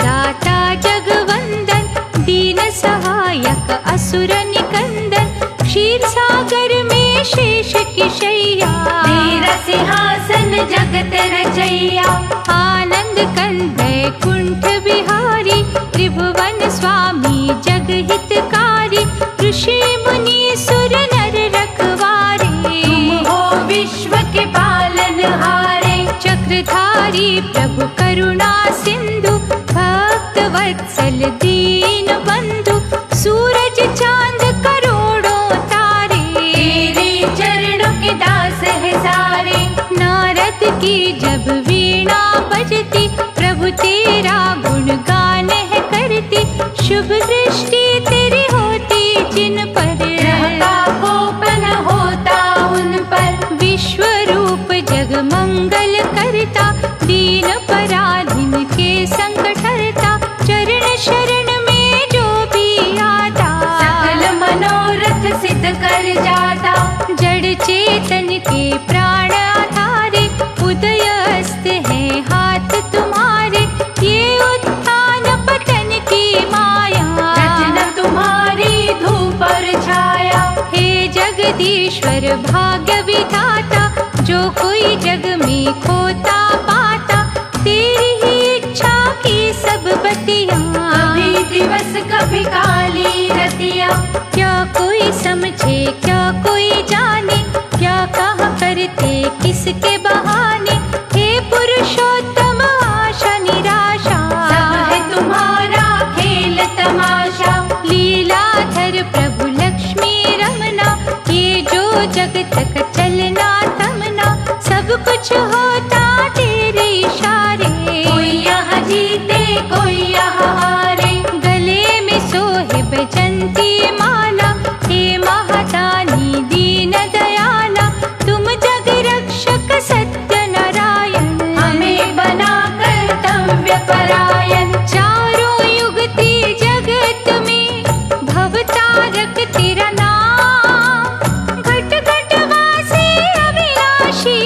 दाता जगवंदन, दीन सहायक असुर निकंदन, क्षीर सागर में शेष की शैया, तेरा सिंहासन जगत रचैया। आनंद कंद कुंठ बिहारी, त्रिभुवन स्वामी जग हितकारी, ऋषि मुनि सुर नर रखवारे, तुम हो विश्व के पालनहारे। चक्रधारी प्रभु करुणा सिंधु, भक्त वत्सल दीन बंधु, सूरज चांद करोड़ों तारे, तेरे चरणों के दास है सारे। नारद की जब वीणा बजती, प्रभु तेरा गुणगान है करती, शुभ दृष्टि तेरी होती जिन पर, ग्रह का कोपन होता उन पर। विश्व रूप जग मंगल करता, दीन पराधीन के संकट हरता, चरण शरण में जो भी आता, सकल मनोरथ सिद्ध कर जाता। जड़ चेतन के प्राण आधारे, उदय अस्त है हाथ तुम्हारे, ये उत्थान पतन की माया, रचना तुम्हारी धूप और छाया। हे जगदीश्वर भाग्य विधाता, जो कोई जग में खोता पाता, तेरी ही इच्छा की सब बतियाँ, कभी दिवस कभी काली रतिया। क्या कोई समझे क्या कोई जाने, क्या कहा करते किसके बहाने, हे पुरुषोत्तम आशा निराशा, सब है तुम्हारा खेल तमाशा। लीलाधर प्रभु लक्ष्मी रमना, ये जो जगत का चलना थमना, सब कुछ होता तेरे इशारे, कोई यहाँ जीते कोई यहाँ हारे। गले में सोहे बैजंती माला, हे महादानी दीन दयाला, तुम जग रक्षक सत्य नारायण, हमें बना कर्तव्य परायण। चारों युगती जगत में भवतारक तेरा नाम, घट घट वासी अविनाशी,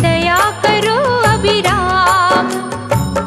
दया करो अभिराम।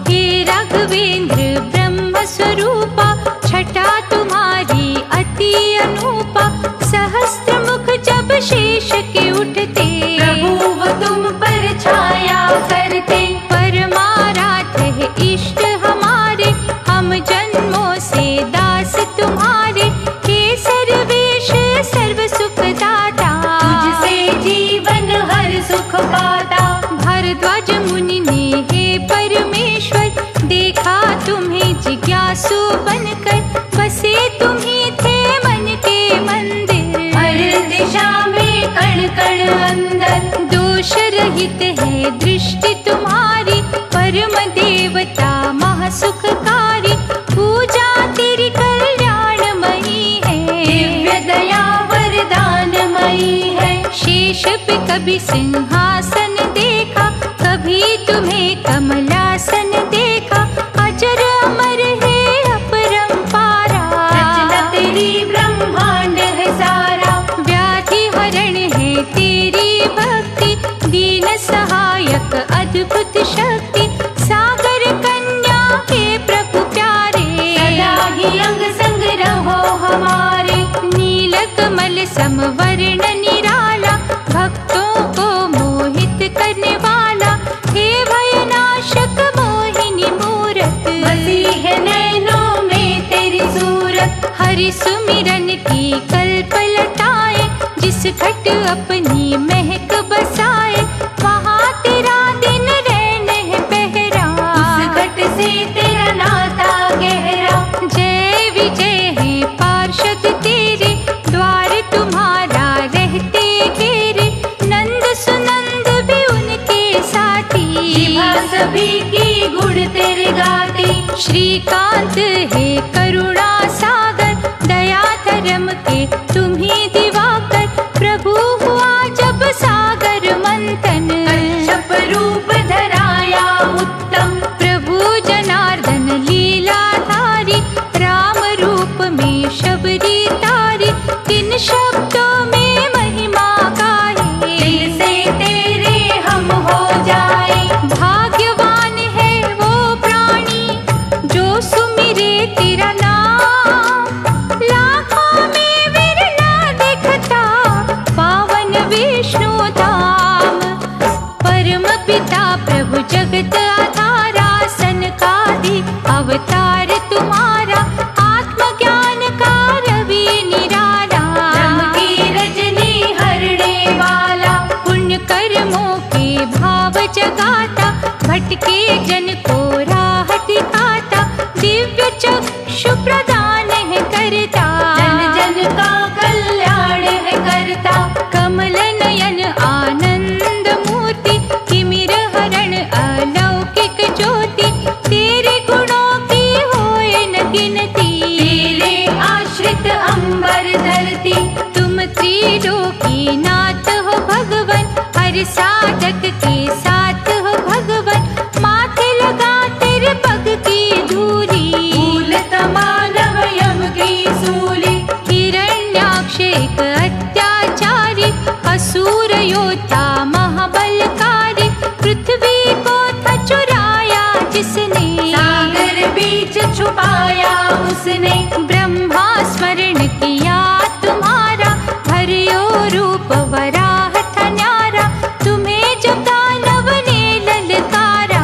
हे राघवेंद्र ब्रह्म स्वरूपा, छटा तुम्हारी अति अनूपा, सहस्त्र मुख जब शेष के उठते, प्रभु वो तुम पर छाया करते। परमाराध है इष्ट हमारे, हम जन्मों से दास तुम्हारे, हे सर्वेश सर्व सुख दाता, तुझसे जीवन हर सुख पाता। भारद्वाज मुनि ने हे परमेश्वर, देखा तुम्हें जिज्ञासु बनकर, बसे तुम्ही थे मन के मंदिर, हर दिशा में कण कण अंदर। दोष रहित है दृष्टि तुम्हारी, परम देवता महासुखकारी, पूजा तेरी कल्याणमयी है, दिव्य दया वरदानमयी है। शेष पे कभी सिंहासन देखा, कभी तुम्हें कमलासन देखा, अजर अमर है अपरंपारा, रचना तेरी ब्रह्मांड है सारा। व्याधि हरण है तेरी भक्ति, दीन सहायक अद्भुत शक्ति, सागर कन्या के प्रभु प्यारे, सदा ही अंग संग रहो हमारे। नील कमल समवर्ण निराला, भक्तों को मोहित करने वाला, हे भयनाशक मोहिनी मूरत, बसी है नैनों में तेरी सूरत। हरि सुमिरन की कल्पलताएं, जिस घट अपनी महक बसाए, वहाँ तेरा दिन रैन है पहरा, उस घट से तेरा नाता गहरा। जय विजय है पार्षद तेरे, द्वार तुम्हारा रहते घेरे, नंद सुनंद भी उनके साथी, जिभा सभी की गुण तेरे गाती। श्रीकांत है करुणा सागर, दया धर्म के तुम्ही दिवाकर, प्रभु हुआ जब सागर मंथन, कच्छप रूप धराया उत्तम। प्रभु जनार्दन लीलाधारी, राम रूप में शबरी तारी, किन शब्दों में महिमा गाए, दिल से तेरे हम हो जाए। भाग्यवान है वो प्राणी, जो तेरा नाम, लाखों में विरला दिखता पावन विष्णु धाम। परम पिता प्रभु जगत आधारा, सनकादि अवतार तुम्हारा, आत्मज्ञान का रवि निराला। ब्रह्म की रजनी हरने वाला, पुण्य कर्मों के भाव जगाता, भटके जन को राह दिखाता, दिव्य चक्षु प्रदान है करता। जन जन का कल्याण है करता। कमल नयन आनंद मूर्ति, तिमिर हरण अलौकिक ज्योति, तेरे गुणों की होए न गिनती। तेरे आश्रित अंबर धरती, तुम त्रिलोकी नाथ हो भगवन, हर साधक के साथ हो भगवन, माथे लगा तेरे पग की धूली। भूल तमानव यम की सूली, हिरण्याक्ष एक अत्याचारी, असुर योद्धा महाबलकारी, पृथ्वी को था चुराया जिसने, सागर बीच छुपाया उसने। ब्रह्मा स्मरण किया तुम्हारा, हरियो रूप वराह था न्यारा, तुम्हें जब दानव ने ललकारा,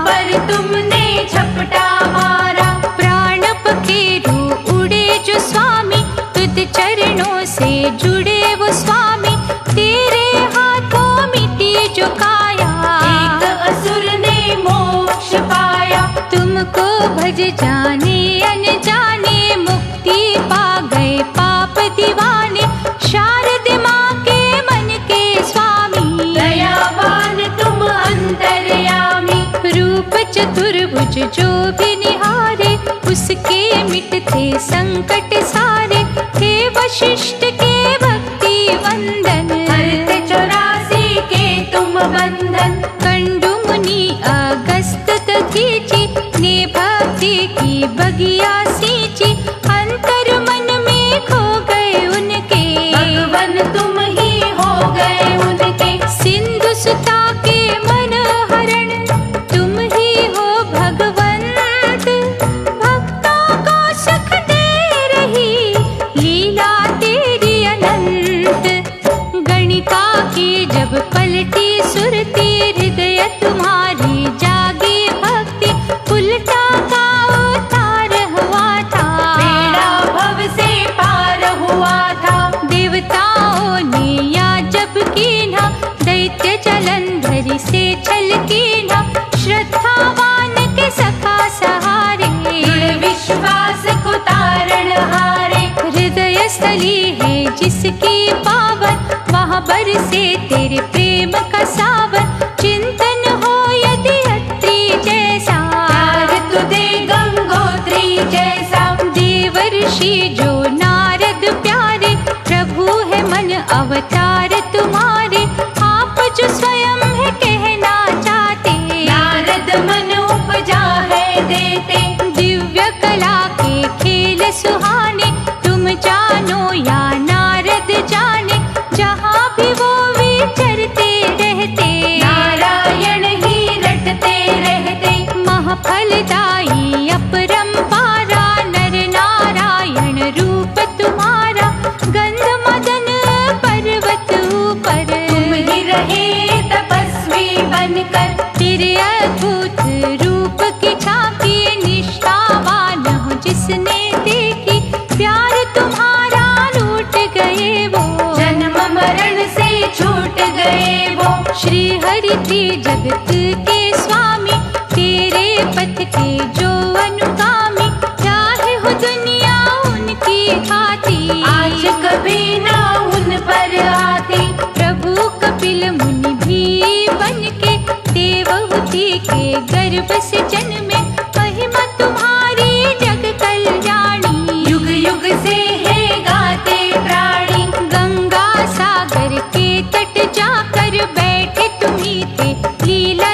पर तुमने झपटा मारा। प्राण पखेरु उड़े जो स्वामी, तुझ चरणों से जुड़े वो स्वामी, तेरे हाथों मिटी जो काया, एक असुर ने मोक्ष पाया। तुमको भज जाने अनजाने, मुक्ति पा गए पाप दीवाने, शारद माँ के मन के स्वामी। दयावान तुम अंतर्यामी, रूप चतुर्भुज जो भी निहारे, उसके मिटते संकट सारे, हे वशिष्ठ के भक्ति वंदन। हरते 84 के तुम बंधन, कंडु मुनि अगस्त दधीचि, ने भक्ति की बगिया सींची, अंतर मन में खो गए उनके, भगवन तुम ही हो गए उनके। सिंधु सुता के मन हरण, तुम ही हो भगवंत, भक्तों को सुख दे रही लीला तेरी अनंत। गणिका की जब पलटी सुरती, हृदय तुम्हारी जागी भक्ति, उल्टा का उतार हुआ था, बेड़ा भव से पार हुआ था। देवताओं ने या जब कीन्हा, दैत्य जलंधरी से छल कीन्हा, श्रद्धावान के सखा सहारे, दृढ़ विश्वास को तारण हारे। हृदय स्थली है जिसकी पावन, वहाँ बरसे तेरे प्रेम का सावन, चिंतन हो यदि अत्रि जैसा, प्यार तुझे गंगोत्री जैसा। देवर्षि जो नारद प्यारे, प्रभु है मन अवतार तुम्हारे, आप जो स्वयं है कहना चाहते, नारद मन उपजा है देते। दिव्य कला के खेल सुहाने, तुम जानो या नारद जाने, जहाँ भी वो विचरते रहते, नारायण ही रटते रहते। महफलदायी अपरंपारा, नर नारायण रूप तुम्हारा, गंध मदन पर्वत ऊपर, तुम ही रहे तपस्वी बनकर। तेरे अद्भुत रूप की झांकी, निष्ठावान हो जिसने देखी, प्यार तुम्हारा लूट गए वो, जन्म मरण से छूट गए वो। श्री हरि थी जगत के स्वामी, तेरे पथ के जो अनुगामी, चाहे हो दुनिया उनकी खाती, आज कभी ना उन पर आती। प्रभु कपिल मुनि भी बनके, देवहूति के गर्भ से जन्मे, महिमा तुम्हारी जग कल्याणी, युग युग से है गाते प्राणी। गंगा सागर के तट जाकर बैठे तुम्ही थे, लीला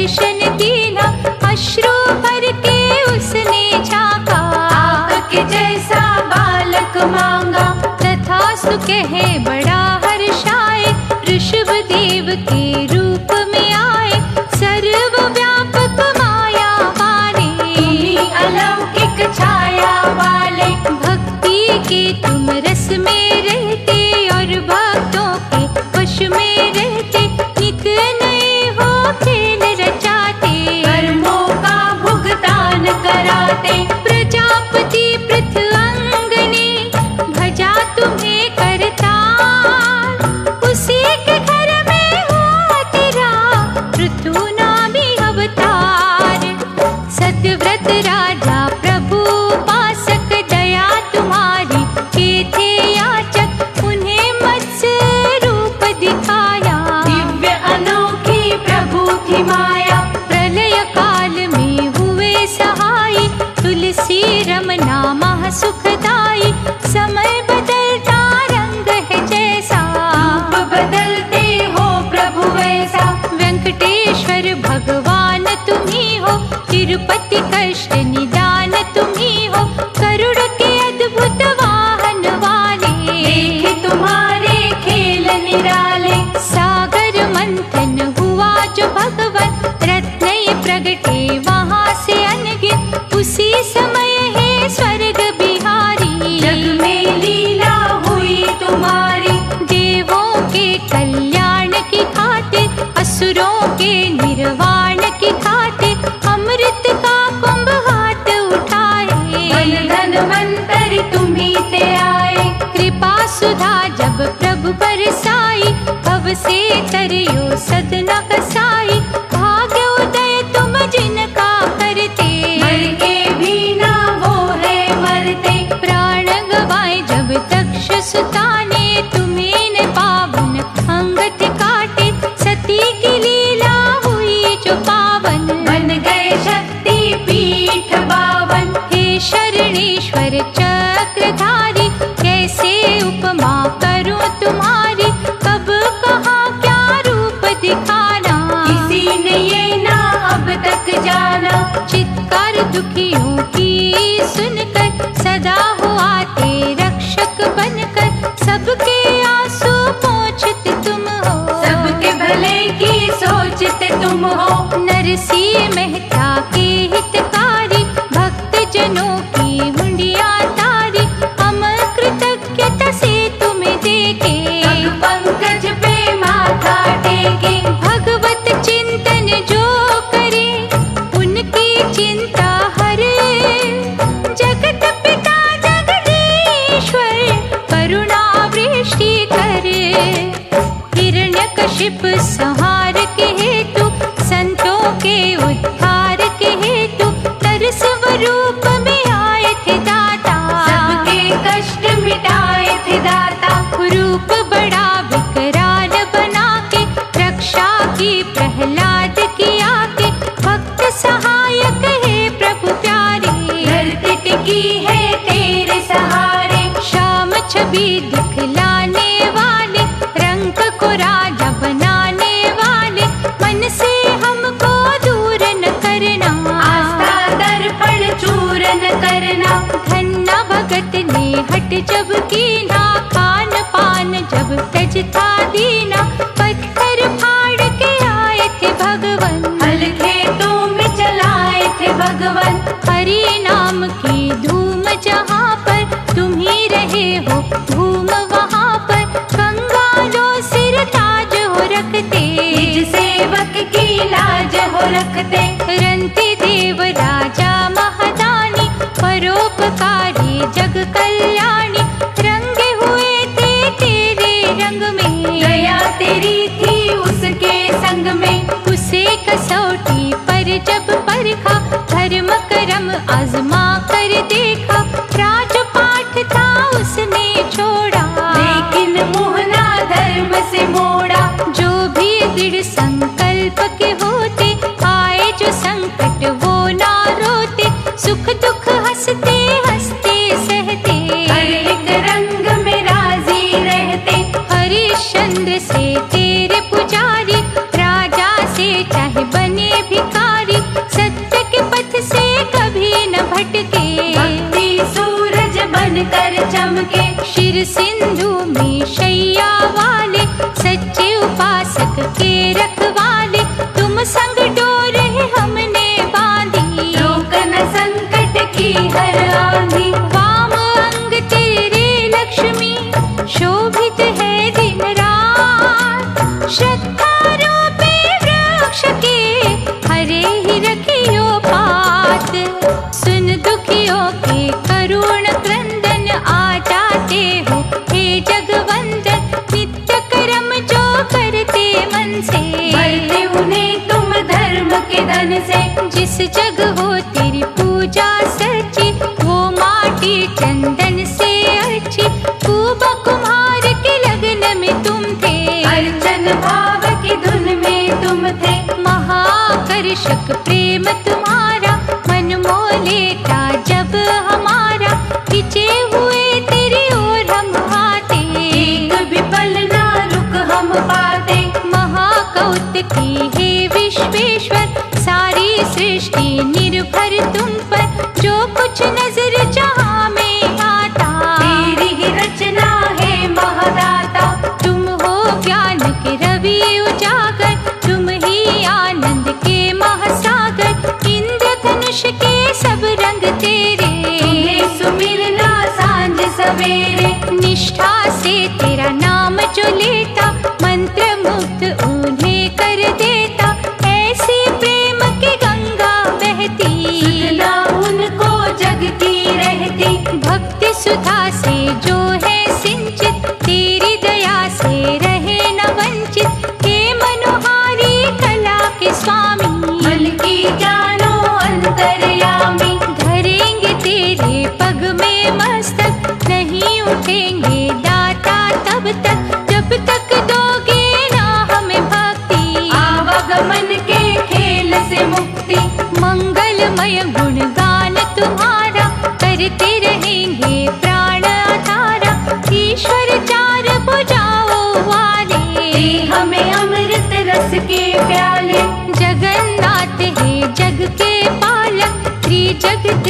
दर्शन दीना, अश्रु भर के उसने झांका। आपके जैसा बालक मांगा, तथास्तु कहे बड़ा हर्षाए, ऋषभ देव के रूप में आए, सर्वव्यापक माया वाले, तुम्ही अलौकिक छाया वाले। भक्ति के तुम रस में रहते और भक्तों के वश में रहते, नित नए हो खेल रचाते, कर्मों का भुगतान कराते। प्रजापति पृथ्वंगने भजा तुम्हें करतार, उसी के घर में हुआ तेरा पृथु नामी अवतार। सत्यव्रत राजा प्रभु पासक, दया तुम्हारी के थे याचक, उन्हें मत्स्य रूप दिखाया। दिव्य अनोखी प्रभु की माया, प्रलय काल में हुए सहाय, तुलसी रमना महा सुखदाई, समय बदलता रंग है जैसा, रूप बदलते हो प्रभु वैसा। वेंकटेश्वर भगवान तुम्ही हो, तिरुपति कष्ट निदान तुम्ही हो, गरुड़ के अद्भुत वाहन वाले, देखे तुम्हारे खेल निराले। सागर मंथन हुआ जो भगवन, रत्न प्रगटे वहाँ से अनगिन, उसी समय है स्वर्ग बिहारी, जग में लीला हुई तुम्हारी। देवों के कल्याण की खातिर, असुरों के निर्वाण की खातिर, अमृत का कुंभ हाथ उठाए, मन धनवंतरि तुम्ही से आए। कृपा सुधा जब प्रभु बरसाई, भव से तरियो सदना कसाई, भाग्य उदय तुम जिनका करते, मर के भी ना वो है मरते। प्राण गवाए जब दक्ष सुता ने, तुम्हें न पावन अंगत काटे, सती की लीला हुई जो पावन, बन गए शक्ति पीठ बावन। हे शरणेश्वर चक्रधारी, कैसे उपमा करूं तुम्हारी, कब कहाँ क्या रूप दिखाना, किसी ने ये ना अब तक जाना। चित्कार दुखियों की सुनकर, सदा हो आते रक्षक बनकर, सबके आंसू पोंछते तुम हो, सबके भले की सोचते तुम हो। नरसिंह मेहता के हितकारी, भक्त जनों की मुंडियां तारी, अमर कृतज्ञता से तुम्हें देखे, पग पंकज पे माथा टेके। भगवत चिंतन जो करे, उनकी चिंता हरे, जगत पिता जगदीश्वर करुणा वृष्टि करे। हिरण्यकशिप संहार के हेतु, संतों के उद्धार के हेतु, नरस्वरूप में आए थे दाता, सबके कष्ट मिटाए थे दाता। रूप बड़ा विकराल बना के, रक्षा की प्रहलाद की आके, भक्त सहायक है प्रभु प्यारे, धरती टिकी है तेरे सहारे। श्याम छवि दिखलाने वाले, रंग को राजा बनाने वाले, मन से हमको दूर न करना, आस्था दर्पण चूरन करना। धन्ना भगत ने हट जब कीना, खान पान जब तज था दीना, पत्थर फाड़ के आए थे भगवन, हल खेतों में चलाए थे भगवन। हरि नाम की धूम जहाँ पर, तुम ही रहे हो धूम वहाँ पर, कंगालों सिर ताज हो रखते, निज सेवक की लाज हो रखते। रंती देव राजा महादानी, परोपकारी जग कल्याणी, रंगे हुए थे तेरे रंग में, दया तेरी थी उसके संग में। उसे कसौटी पर जब परखा, धर्म कर्म आजमा कर देखा, राजपाठ था उसने कर चमके। शिर सिंधु में शैया वाले, सच्चे उपासक के रखवाले, तुम संग डोर हमने बांधी, रोक न संकट की हर आंधी। वाम अंग तेरे लक्ष्मी, शोभित है दिन रात, श्रद्धा रूपी वृक्ष के हरे ही रखियो पात। सुन दुखियों के करुण क्रंदन, आ जाते हो हे जगवंदन, नित्य कर्म जो करते मन से, भरते उन्हें तुम धर्म के धन से। जिस जग हो तेरी पूजा सच्ची, वो माटी चंदन से अच्छी, खूब कुम्हार के लगन में तुम थे, अर्चन भाव की धुन में तुम थे। महाकर्षक प्रेम तुम्हारा, मन मोह लेता जब हमारा, खिंचे हुए तेरी ओर हम आते, एक भी पल ना रुक हम पाते। महाकौतुकी हे विश्वेश्वर, सारी सृष्टि निर्भर तुम पर, जो कुछ नजर जहाँ में आता, तेरी ही रचना है महादाता। तुम हो ज्ञान के रवि उजागर, तुम ही आनंद के महासागर, इंद्रधनुष के सब रंग तेरे, तुम्हें सुमिरना सांझ सवेरे। निष्ठा से तेरा नाम जो लेता, मंत्र मुग्ध उन्हें कर देता, ऐसी प्रेम की गंगा बहती, सुधना उनको जग की रहती। भक्ति सुधा से जो है सिंचित, तेरी दया से रहे न वंचित, हे मनोहारी कला के स्वामी, मन की जानो अंतर्यामी। धरेंगे तेरे पग में मस्तक, नहीं उठेंगे दाता तब तक, जब तक दोगे ना हमें भक्ति, आवागमन के खेल से मुक्ति। मंगलमय गुणगान तुम्हारा, करते रहेंगे प्राण आधारा, ईश्वर चार भुजाओं वाले, दे हमें अमृत रस के प्याले। जगन्नाथ है जग के पालक, त्रिजगत